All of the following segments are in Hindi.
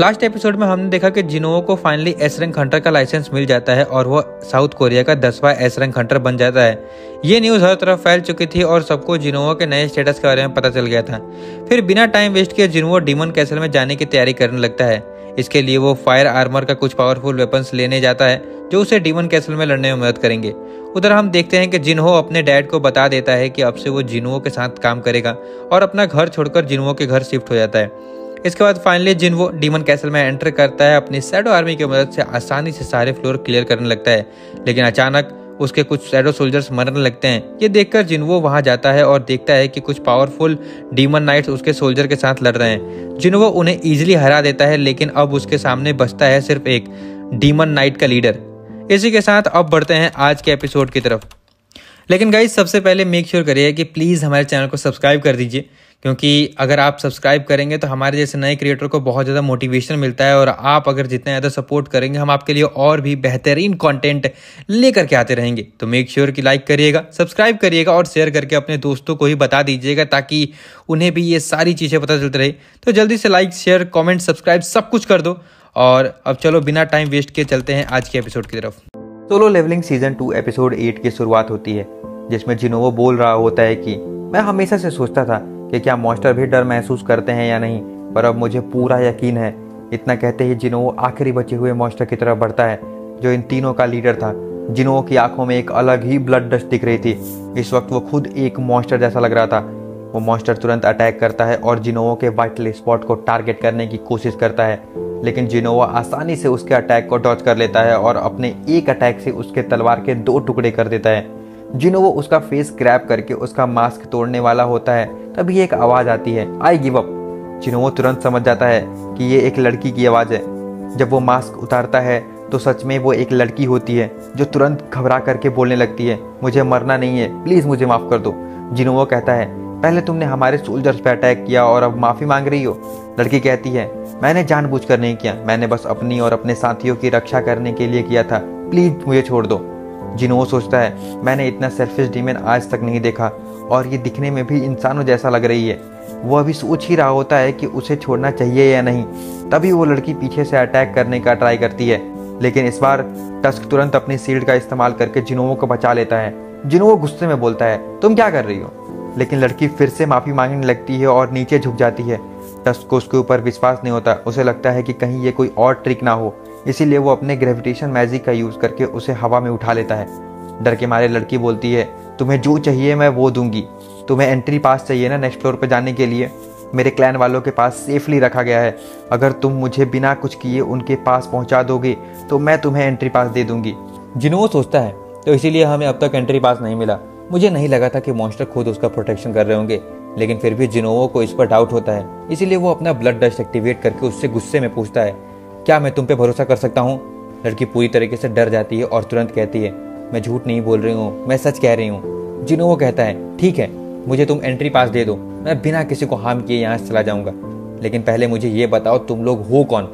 लास्ट एपिसोड में हमने देखा कि जिनोओ को फाइनली एस रैंक हंटर का लाइसेंस मिल जाता है और वो साउथ कोरिया का 10वां एस रैंक हंटर बन जाता है। ये न्यूज़ हर तरफ फैल चुकी थी और सबको जिनोओ के नए स्टेटस के बारे में पता चल गया था। फिर बिना टाइम वेस्ट किए जिनोओ डीमन कैसल में जाने की तैयारी करने लगता है। इसके लिए वो फायर आर्मर का कुछ पावरफुल वेपन्स लेने जाता है जो उसे डीमन कैसल में लड़ने में मदद करेंगे। उधर हम देखते हैं कि जिनहो अपने डैड को बता देता है कि अब से वो जिनहो के साथ काम करेगा और अपना घर छोड़कर जिनहो के घर शिफ्ट हो जाता है। इसके बाद फाइनली जिनहो डीमन कैसल में एंटर करता है। अपनी शैडो आर्मी की मदद से आसानी से सारे फ्लोर क्लियर करने लगता है, लेकिन अचानक उसके कुछ शैडो सोल्जर्स मरने लगते हैं। ये देखकर जिनहो वहां जाता है और देखता है कि कुछ पावरफुल डीमन नाइट्स उसके सोल्जर के साथ लड़ रहे हैं। जिनहो उन्हें इजीली हरा देता है, लेकिन अब उसके सामने बचता है सिर्फ एक डीमन नाइट का लीडर। इसी के साथ अब बढ़ते हैं आज के एपिसोड की तरफ। लेकिन गाइस सबसे पहले मेक श्योर करिए कि प्लीज़ हमारे चैनल को सब्सक्राइब कर दीजिए, क्योंकि अगर आप सब्सक्राइब करेंगे तो हमारे जैसे नए क्रिएटर को बहुत ज़्यादा मोटिवेशन मिलता है और आप अगर जितना ज़्यादा सपोर्ट करेंगे हम आपके लिए और भी बेहतरीन कंटेंट लेकर के आते रहेंगे। तो मेक श्योर कि लाइक करिएगा, सब्सक्राइब करिएगा और शेयर करके अपने दोस्तों को ही बता दीजिएगा ताकि उन्हें भी ये सारी चीज़ें पता चलती रहे। तो जल्दी से लाइक, शेयर, कॉमेंट, सब्सक्राइब सब कुछ कर दो। और अब चलो बिना टाइम वेस्ट किए चलते हैं आज के एपिसोड की तरफ। सोलो लेवलिंग सीजन 2 एपिसोड 8 की शुरुआत होती है, जिसमें जिनोओ बोल रहा होता है कि मैं हमेशा से सोचता था कि क्या मॉन्स्टर भी डर महसूस करते हैं या नहीं, पर अब मुझे पूरा यकीन है। इतना कहते ही जिनोओ आखिरी बचे हुए मॉन्स्टर की तरफ बढ़ता है, जो इन तीनों का लीडर था। जिनोओ की आंखों में एक अलग ही ब्लड डस्ट दिख रही थी। इस वक्त वो खुद एक मॉन्स्टर जैसा लग रहा था। वो मॉन्स्टर तुरंत अटैक करता है और जिनोओ के वाइटल स्पॉट को टारगेट करने की कोशिश करता है, लेकिन जिनोओ आसानी से उसके अटैक को डॉज कर लेता है और अपने एक अटैक से उसके तलवार के 2 टुकड़े कर देता है। जिनोओ उसका फेस ग्रैब करके उसका मास्क तोड़ने वाला होता है, तभी एक आवाज आती है, आई गिव अप। जिनोओ तुरंत समझ जाता है कि ये एक लड़की की आवाज है। जब वो मास्क उतारता है तो सच में वो एक लड़की होती है, जो तुरंत घबरा करके बोलने लगती है, मुझे मरना नहीं है, प्लीज मुझे माफ कर दो। जिनोओ कहता है, पहले तुमने हमारे सोल्जर्स पे अटैक किया और अब माफी मांग रही हो। लड़की कहती है, मैंने जानबूझकर नहीं किया, मैंने बस अपनी और अपने साथियों की रक्षा करने के लिए किया था, प्लीज मुझे छोड़ दो। जिनोओ सोचता है, मैंने इतना सेल्फिश डीमन आज तक नहीं देखा और ये दिखने में भी इंसानों जैसा लग रही है। वो अभी सोच ही रहा होता है कि उसे छोड़ना चाहिए या नहीं, तभी वो लड़की पीछे से अटैक करने का ट्राई करती है, लेकिन इस बार टस्क तुरंत अपनी शील्ड का इस्तेमाल करके जिनोओ को बचा लेता है। जिनोओ गुस्से में बोलता है, तुम क्या कर रही हो, लेकिन लड़की फिर से माफी मांगने लगती है और नीचे झुक जाती है। टस्क को उसके ऊपर विश्वास नहीं होता। उसे लगता है कि कहीं ये कोई और ट्रिक ना हो, इसीलिए वो अपने ग्रेविटेशन मैजिक का यूज करके उसे हवा में उठा लेता है। डर के मारे लड़की बोलती है, तुम्हें जो चाहिए मैं वो दूंगी। तुम्हें एंट्री पास चाहिए ना नेक्स्ट फ्लोर पर जाने के लिए, मेरे क्लैन वालों के पास सेफली रखा गया है। अगर तुम मुझे बिना कुछ किए उनके पास पहुंचा दोगे तो मैं तुम्हें एंट्री पास दे दूंगी। जिनोओ सोचता है, तो इसीलिए हमें अब तक एंट्री पास नहीं मिला। मुझे नहीं लगा था कि मॉन्स्टर खुद उसका प्रोटेक्शन कर रहे होंगे, लेकिन फिर भी जिनोओ को इस पर डाउट होता है, इसीलिए वो अपना ब्लड डस्ट एक्टिवेट करके उससे गुस्से में पूछता है, क्या मैं तुम पे भरोसा कर सकता हूँ। लड़की पूरी तरीके से डर जाती है और तुरंत कहती है, मैं झूठ नहीं बोल रही हूँ, मैं सच कह रही हूँ। जिनोओ कहता है, ठीक है, मुझे तुम एंट्री पास दे दो, मैं बिना किसी को हार्म किए यहाँ से चला जाऊंगा, लेकिन पहले मुझे ये बताओ तुम लोग हो कौन।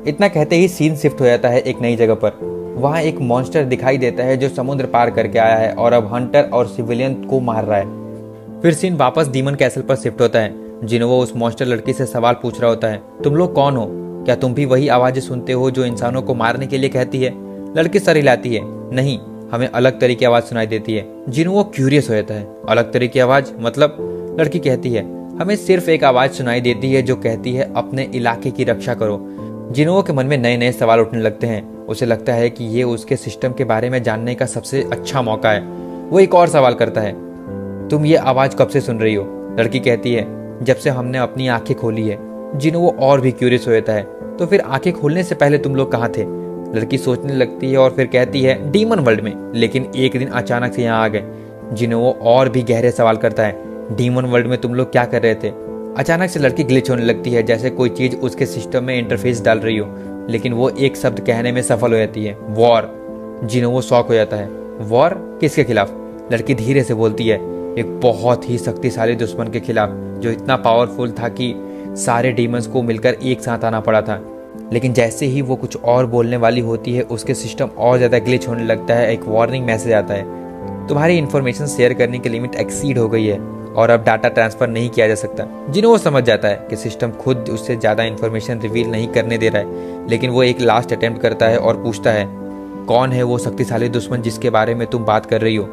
इतना कहते ही सीन शिफ्ट हो जाता है एक नई जगह पर। वहाँ एक मॉन्स्टर दिखाई देता है जो समुद्र पार करके आया है और अब हंटर और सिविलियन को मार रहा है। फिर सीन वापस डीमन कैसल पर शिफ्ट होता है। जिनोओ उस मॉन्स्टर लड़की से सवाल पूछ रहा होता है, तुम लोग कौन हो, क्या तुम भी वही आवाजें सुनते हो जो इंसानों को मारने के लिए कहती है। लड़की सर हिलाती है, नहीं, हमें अलग तरह की आवाज सुनाई देती है। जिनोओ क्यूरियस हो जाता है, अलग तरह की आवाज मतलब। लड़की कहती है, हमें सिर्फ एक आवाज सुनाई देती है जो कहती है अपने इलाके की रक्षा करो। जिनोओ के मन में नए नए सवाल उठने लगते हैं। उसे लगता है कि ये उसके सिस्टम के बारे में जानने का सबसे अच्छा मौका है। वो एक और सवाल करता है, तुम ये आवाज कब से सुन रही हो। लड़की कहती है, जब से हमने अपनी आंखें खोली है। जिनोओ और भी क्यूरियस हो जाता है, तो फिर आंखें खोलने से पहले तुम लोग कहाँ थे। लड़की सोचने लगती है और फिर कहती है, डीमन वर्ल्ड में, लेकिन एक दिन अचानक से यहाँ आ गए। जिनोओ और भी गहरे सवाल करता है, डीमन वर्ल्ड में तुम लोग क्या कर रहे थे। अचानक से लड़की ग्लिच होने लगती है, जैसे कोई चीज उसके सिस्टम में इंटरफेस डाल रही हो, लेकिन वो एक शब्द कहने में सफल हो जाती है, वॉर। जिनोओ शॉक हो जाता है, वॉर किसके खिलाफ। लड़की धीरे से बोलती है, एक बहुत ही शक्तिशाली दुश्मन के खिलाफ, जो इतना पावरफुल था कि सारे डीमंस को मिलकर एक साथ आना पड़ा था। लेकिन जैसे ही वो कुछ और बोलने वाली होती है, उसके सिस्टम और ज्यादा ग्लिच होने लगता है। एक वार्निंग मैसेज आता है, तुम्हारी इन्फॉर्मेशन शेयर करने की लिमिट एक्सीड हो गई है। और अब डाटा ट्रांसफर नहीं किया जा सकता। जिन्हों समझ जाता है कि सिस्टम खुद उससे ज़्यादा इन्फॉर्मेशन रिवील नहीं करने दे रहा है, लेकिन वो एक लास्ट अटेम्प्ट करता है और पूछता है, कौन है वो शक्तिशाली दुश्मन जिसके बारे में तुम बात कर रही हो।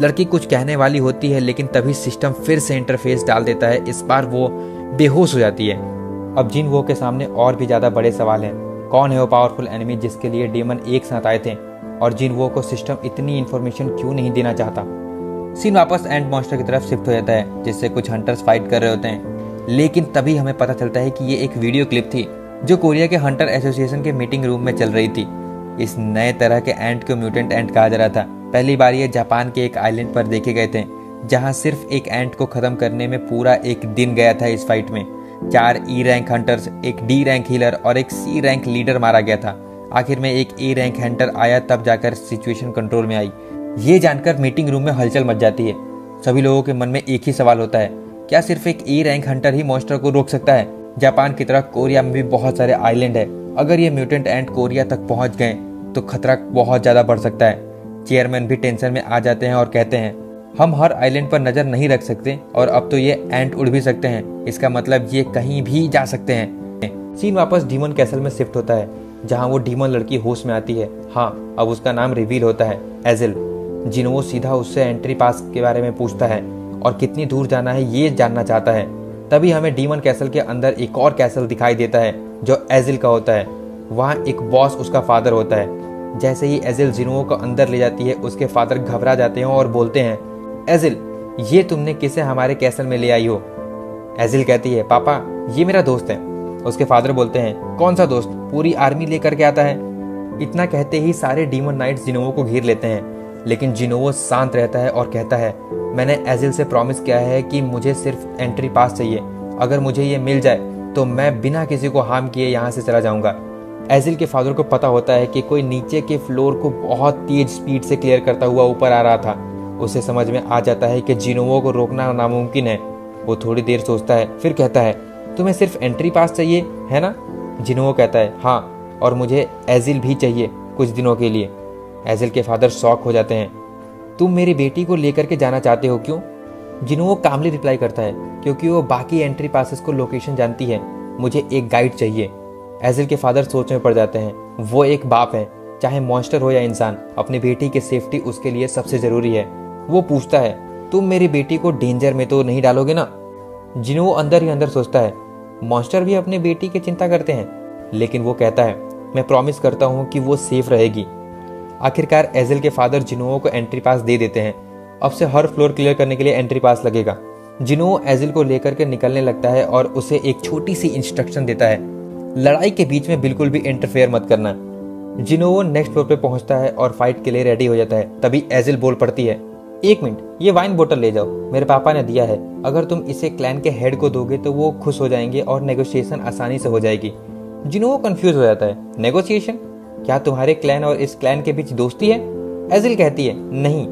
लड़की कुछ कहने वाली होती है, लेकिन तभी सिस्टम फिर से इंटरफेस डाल देता है। इस बार वो बेहोश हो जाती है। अब जिन वो के सामने और भी ज़्यादा बड़े सवाल हैं। कौन है वो पावरफुल एनिमी जिसके लिए डेमन एक साथ आए थे, और जिन वो को सिस्टम इतनी इन्फॉर्मेशन क्यों नहीं देना चाहता। सीन वापस एंड मॉन्स्टर की तरफ शिफ्ट हो जाता है, जिससे कुछ हंटर्स फाइट कर रहे होते हैं। लेकिन तभी हमें पता चलता है कि ये एक वीडियो क्लिप थी जो कोरिया के हंटर एसोसिएशन के मीटिंग रूम में चल रही थी। इस नए तरह के एंट को म्यूटेंट एंट कहा जा रहा था। पहली बार ये जापान के एक आइलैंड पर देखे गए थे, जहां सिर्फ एक एंट को खत्म करने में पूरा एक दिन गया था। इस फाइट में 4 ई रैंक हंटर्स, एक डी रैंक हीलर और एक सी रैंक लीडर मारा गया था। आखिर में एक ए रैंक हंटर आया, तब जाकर सिचुएशन कंट्रोल में आई। ये जानकर मीटिंग रूम में हलचल मच जाती है। सभी लोगों के मन में एक ही सवाल होता है, क्या सिर्फ एक A rank Hunter he monster को रोक सकता है? जापान की तरह कोरिया में भी बहुत सारे आइलैंड है। अगर ये म्यूटेंट एंट कोरिया तक पहुंच गए तो खतरा बहुत ज्यादा बढ़ सकता है। चेयरमैन भी टेंशन में आ जाते हैं और कहते हैं, हम हर आइलैंड पर नजर नहीं रख सकते, और अब तो ये एंट उड़ भी सकते हैं। इसका मतलब ये कहीं भी जा सकते हैं। सीन वापस डीमन कैसल में शिफ्ट होता है, जहां वो डीमन लड़की होश में आती है। हाँ, अब उसका नाम रिवील होता है, एजिल। जिन्हों सीधा उससे एंट्री पास के बारे में पूछता है और कितनी दूर जाना है ये जानना चाहता है। तभी हमें डीमन कैसल के अंदर एक और कैसल दिखाई देता है जो एजिल का होता है। वहाँ एक बॉस उसका फादर होता है। जैसे ही एजिल जिन्हों को अंदर ले जाती है, उसके फादर घबरा जाते हैं और बोलते हैं, एजिल, ये तुमने किसे हमारे कैसल में ले आई हो? एजिल कहती है, पापा, ये मेरा दोस्त है। उसके फादर बोलते हैं, कौन सा दोस्त? पूरी आर्मी लेकर के आता है। इतना कहते ही सारे डीमन नाइट्स जिनोवो को घेर लेते हैं, लेकिन जिनोवो शांत रहता है और कहता है, मैंने एजिल से प्रॉमिस किया है कि मुझे सिर्फ एंट्री पास चाहिए। अगर मुझे ये मिल जाए तो मैं बिना किसी को हार्म किए यहाँ से चला जाऊंगा। एजिल के फादर को पता होता है कि कोई नीचे के फ्लोर को बहुत तेज स्पीड से क्लियर करता हुआ ऊपर आ रहा था। उसे समझ में आ जाता है कि जिनोवो को रोकना नामुमकिन है। वो थोड़ी देर सोचता है, फिर कहता है, तुम्हें सिर्फ एंट्री पास चाहिए है ना? जिनोवो कहता है, हाँ, और मुझे एजिल भी चाहिए कुछ दिनों के लिए। एजिल के फादर शॉक हो जाते हैं, तुम मेरी बेटी को लेकर के जाना चाहते हो, क्यों? जिनोवो कामली रिप्लाई करता है, क्योंकि वो बाकी एंट्री पासेस को लोकेशन जानती है। मुझे एक गाइड चाहिए। एजिल के फादर सोच में पड़ जाते हैं। वो एक बाप है, चाहे मॉन्स्टर हो या इंसान, अपनी बेटी की सेफ्टी उसके लिए सबसे जरूरी है। वो पूछता है, तुम मेरी बेटी को डेंजर में तो नहीं डालोगे ना? जिनोवो अंदर ही अंदर सोचता है, मॉन्स्टर भी अपनी बेटी की चिंता करते हैं, लेकिन वो कहता है, मैं प्रॉमिस करता हूँ कि वो सेफ रहेगी। आखिरकार एजिल के फादर जिनोवो को एंट्री पास दे देते हैं। अब से हर फ्लोर क्लियर करने के लिए एंट्री पास लगेगा। जिनोवो एजिल को लेकर के निकलने लगता है और उसे एक छोटी सी इंस्ट्रक्शन देता है, लड़ाई के बीच में बिल्कुल भी इंटरफेयर मत करना। जिनोवो नेक्स्ट फ्लोर पे पहुंचता है और फाइट के लिए रेडी हो जाता है। तभी एजिल बोल पड़ती है, एक मिनट, ये वाइन बोतल ले जाओ, मेरे पापा ने दिया है। अगर तुम इसे क्लैन के हेड को दोगे तो वो खुश हो जाएंगे और नेगोशिएशन आसानी से हो जाएगी। जिनोवो कंफ्यूज हो जाता है, नेगोशिएशन? क्या तुम्हारे क्लैन और इस क्लैन के बीच दोस्ती है? एजिल कहती है, नहीं।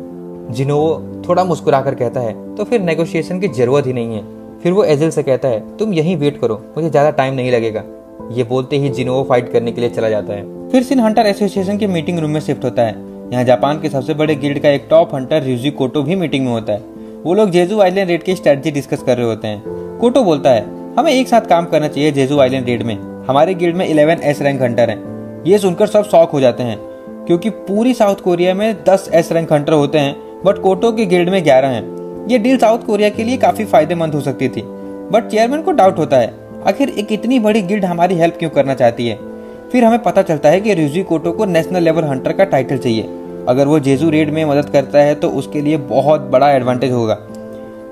जिनोवो थोड़ा मुस्कुराकर कहता है, तो फिर नेगोशिएशन की जरूरत ही नहीं है। फिर वो एजिल से कहता है, तुम यहीं वेट करो, मुझे ज्यादा टाइम नहीं लगेगा। ये बोलते ही जिनोवो फाइट करने के लिए चला जाता है। फिर सीन हंटर एसोसिएशन के मीटिंग रूम में शिफ्ट होता है। यहाँ जापान के सबसे बड़े गिल्ड का एक टॉप हंटर र्यूजी कोटो भी मीटिंग में होता है। वो लोग जेजू आइलैंड रेड की स्ट्रेटजी डिस्कस कर रहे होते हैं। कोटो बोलता है, हमें एक साथ काम करना चाहिए जेजू आइलैंड रेड में। हमारे गिल्ड में 11 एस रैंक हंटर हैं। ये सुनकर सब शॉक हो जाते हैं, क्योंकि पूरी साउथ कोरिया में 10 एस रैंक हंटर होते हैं, बट कोटो के गिल्ड में 11 हैं। ये डील साउथ कोरिया के लिए काफी फायदेमंद हो सकती थी, बट चेयरमैन को डाउट होता है, आखिर एक इतनी बड़ी गिल्ड हमारी हेल्प क्यों करना चाहती है? फिर हमें पता चलता है कि र्यूजी कोटो को नेशनल लेवल हंटर का टाइटल चाहिए। अगर वो जेजू रेड में मदद करता है तो उसके लिए बहुत बड़ा एडवांटेज होगा।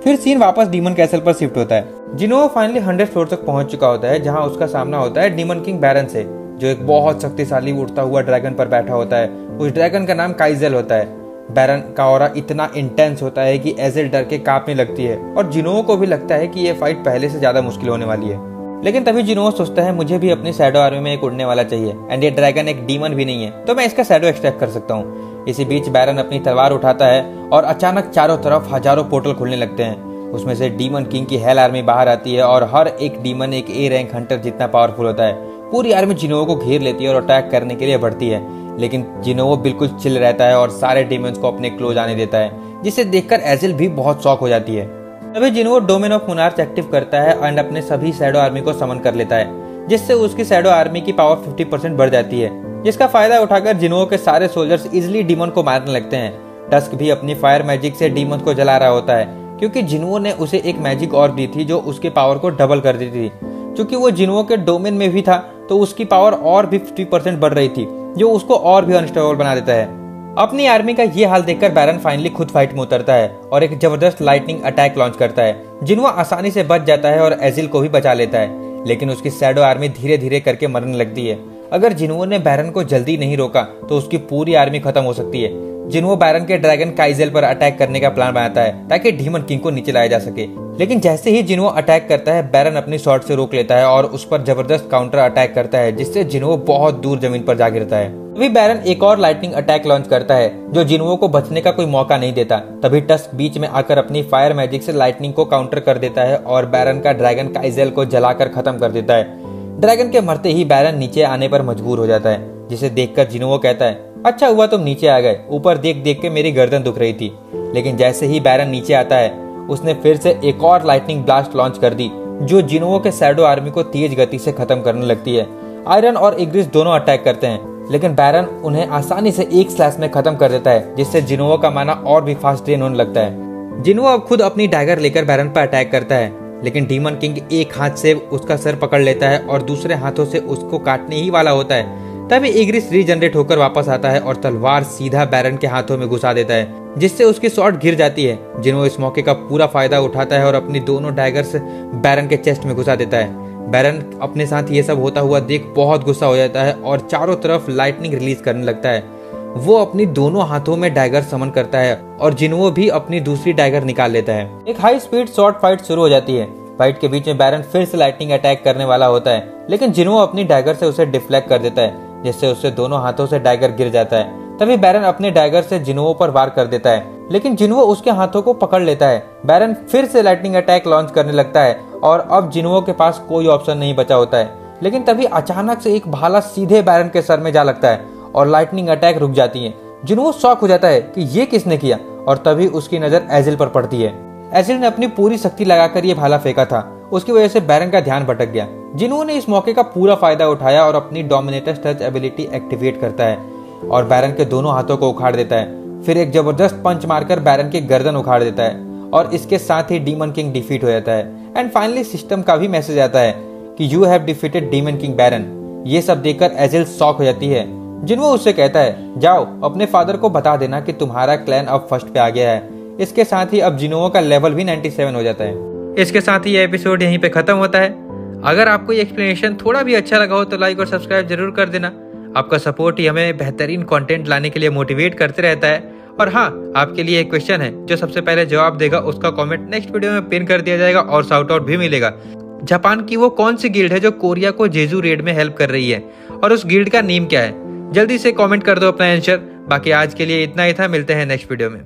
फिर सीन वापस डीमन कैसल पर शिफ्ट होता है। जिनोवो फाइनली 100 फ्लोर तक पहुंच चुका होता है, जहां उसका सामना होता है डीमन किंग बैरन से, जो एक बहुत शक्तिशाली उड़ता हुआ ड्रैगन पर बैठा होता है। उस ड्रैगन का नाम काइजेल होता है। बैरन का ऑरा इतना इंटेंस होता है कि एजिल डर के कांपने लगती है, और जिनोवो को भी लगता है कि ये फाइट पहले से ज्यादा मुश्किल होने वाली है। लेकिन तभी जिनोवो सोचता है, मुझे भी अपनी शैडो आर्मी में एक उड़ने वाला चाहिए, एंड ये ड्रैगन एक डीमन भी नहीं है, तो मैं इसका शैडो एक्सट्रैक्ट कर सकता हूँ। इसी बीच बैरन अपनी तलवार उठाता है और अचानक चारों तरफ हजारों पोर्टल खुलने लगते हैं। उसमें से डीमन किंग की हेल आर्मी बाहर आती है और हर एक डीमन एक ए रैंक हंटर जितना पावरफुल होता है। पूरी आर्मी जिनोवो को घेर लेती है और अटैक करने के लिए बढ़ती है, लेकिन जिनोवो बिल्कुल चिल रहता है और सारे डीमंस को अपने क्लोज आने देता है, जिसे देखकर एजिल भी बहुत शॉक हो जाती है। तभी जिन्हो डोमेन ऑफ मोनार्च एक्टिव करता है एंड अपने सभी शैडो आर्मी को समन कर लेता है, जिससे उसकी शैडो आर्मी की पावर 50% बढ़ जाती है, जिसका फायदा उठाकर जिन्हो के सारे सोल्जर्स इजिली डीमन को मारने लगते हैं। टस्क भी अपनी फायर मैजिक से डीमन को जला रहा होता है, क्योंकि जिन्हो ने उसे एक मैजिक और दी थी जो उसकी पावर को डबल कर दी थी। क्योंकि वो जिन्हो के डोमेन में भी था तो उसकी पावर और भी 50% बढ़ रही थी, जो उसको और भी अनस्टेबल बना देता है। अपनी आर्मी का ये हाल देखकर बैरन फाइनली खुद फाइट में उतरता है और एक जबरदस्त लाइटनिंग अटैक लॉन्च करता है। जिन्हो आसानी से बच जाता है और एजिल को भी बचा लेता है, लेकिन उसकी शैडो आर्मी धीरे धीरे करके मरने लगती है। अगर जिन्हो ने बैरन को जल्दी नहीं रोका तो उसकी पूरी आर्मी खत्म हो सकती है। जिन्हो बैरन के ड्रैगन काइजेल पर अटैक करने का प्लान बनाता है ताकि डीमन किंग को नीचे लाया जा सके, लेकिन जैसे ही जिन्हो अटैक करता है बैरन अपनी शॉट से रोक लेता है और उस पर जबरदस्त काउंटर अटैक करता है, जिससे जिन्हो बहुत दूर जमीन पर जा गिरता है। तभी बैरन एक और लाइटनिंग अटैक लॉन्च करता है जो जिन्हो को बचने का कोई मौका नहीं देता। तभी टस्क बीच में आकर अपनी फायर मैजिक से लाइटनिंग को काउंटर कर देता है और बैरन का ड्रैगन काइजेल को जलाकर खत्म कर देता है। ड्रैगन के मरते ही बैरन नीचे आने पर मजबूर हो जाता है, जिसे देखकर जिन्हो कहता है, अच्छा हुआ तुम नीचे आ गए, ऊपर देख देख के मेरी गर्दन दुख रही थी। लेकिन जैसे ही बैरन नीचे आता है उसने फिर से एक और लाइटनिंग ब्लास्ट लॉन्च कर दी, जो जिन्हो के शैडो आर्मी को तेज गति से खत्म करने लगती है। आयरन और इग्रिस दोनों अटैक करते हैं, लेकिन बैरन उन्हें आसानी से एक स्लैश में खत्म कर देता है, जिससे जिन्हो का माना और भी फास्ट ड्रेन होने लगता है। जिन्हो अब खुद अपनी डैगर लेकर बैरन पर अटैक करता है, लेकिन डीमन किंग एक हाथ से उसका सर पकड़ लेता है और दूसरे हाथों से उसको काटने ही वाला होता है। तभी इग्रिस रीजनरेट होकर वापस आता है और तलवार सीधा बैरन के हाथों में घुसा देता है, जिससे उसकी शॉट गिर जाती है। जिन्हो इस मौके का पूरा फायदा उठाता है और अपनी दोनों डैगर्स बैरन के चेस्ट में घुसा देता है। बैरन अपने साथ ये सब होता हुआ देख बहुत गुस्सा हो जाता है और चारों तरफ लाइटनिंग रिलीज करने लगता है। वो अपनी दोनों हाथों में डैगर समन करता है और जिन्हो भी अपनी दूसरी डैगर निकाल लेता है। एक हाई स्पीड शॉर्ट फाइट शुरू हो जाती है। फाइट के बीच में बैरन फिर से लाइटनिंग अटैक करने वाला होता है, लेकिन जिन्हो अपनी डैगर से उसे डिफ्लेक्ट कर देता है, जिससे उससे दोनों हाथों से डैगर गिर जाता है। तभी बैरन अपने डैगर से जिन्हो पर वार कर देता है, लेकिन जिन्हो उसके हाथों को पकड़ लेता है। बैरन फिर से लाइटनिंग अटैक लॉन्च करने लगता है और अब जिन्हो के पास कोई ऑप्शन नहीं बचा होता है। लेकिन तभी अचानक से एक भाला सीधे बैरन के सर में जा लगता है और लाइटनिंग अटैक रुक जाती है। जिन्हो शॉक हो जाता है कि ये किसने किया, और तभी उसकी नजर एजिल पर पड़ती है। एजिल ने अपनी पूरी शक्ति लगाकर ये भाला फेंका था, उसकी वजह से बैरन का ध्यान भटक गया। जिन्हो ने इस मौके का पूरा फायदा उठाया और अपनी डोमिनेटर्स टच एबिलिटी एक्टिवेट करता है और बैरन के दोनों हाथों को उखाड़ देता है। फिर एक जबरदस्त पंच मारकर बैरन की गर्दन उखाड़ देता है और इसके साथ ही डीमन किंग डिफीट हो जाता है। एंड फाइनली सिस्टम का भी मैसेज आता है कि you have defeated demon king baron. ये सब देखकर एजिल शॉक हो जाती है। जिन्हो उससे कहता है, जाओ अपने फादर को बता देना कि तुम्हारा क्लैन अब फर्स्ट पे आ गया है। इसके साथ ही अब जिन्हो का लेवल भी 97 हो जाता है। इसके साथ ही ये एपिसोड यहीं पे खत्म होता है। अगर आपको ये एक्सप्लेनेशन थोड़ा भी अच्छा लगा हो तो लाइक और सब्सक्राइब जरूर कर देना। आपका सपोर्ट ही हमें बेहतरीन कंटेंट लाने के लिए मोटिवेट करते रहता है। और हाँ, आपके लिए एक क्वेश्चन है, जो सबसे पहले जवाब देगा उसका कमेंट नेक्स्ट वीडियो में पिन कर दिया जाएगा और शाउट आउट भी मिलेगा। जापान की वो कौन सी गिल्ड है जो कोरिया को जेजू रेड में हेल्प कर रही है, और उस गिल्ड का नेम क्या है? जल्दी से कमेंट कर दो अपना आंसर। बाकी आज के लिए इतना ही था, मिलते हैं नेक्स्ट वीडियो में।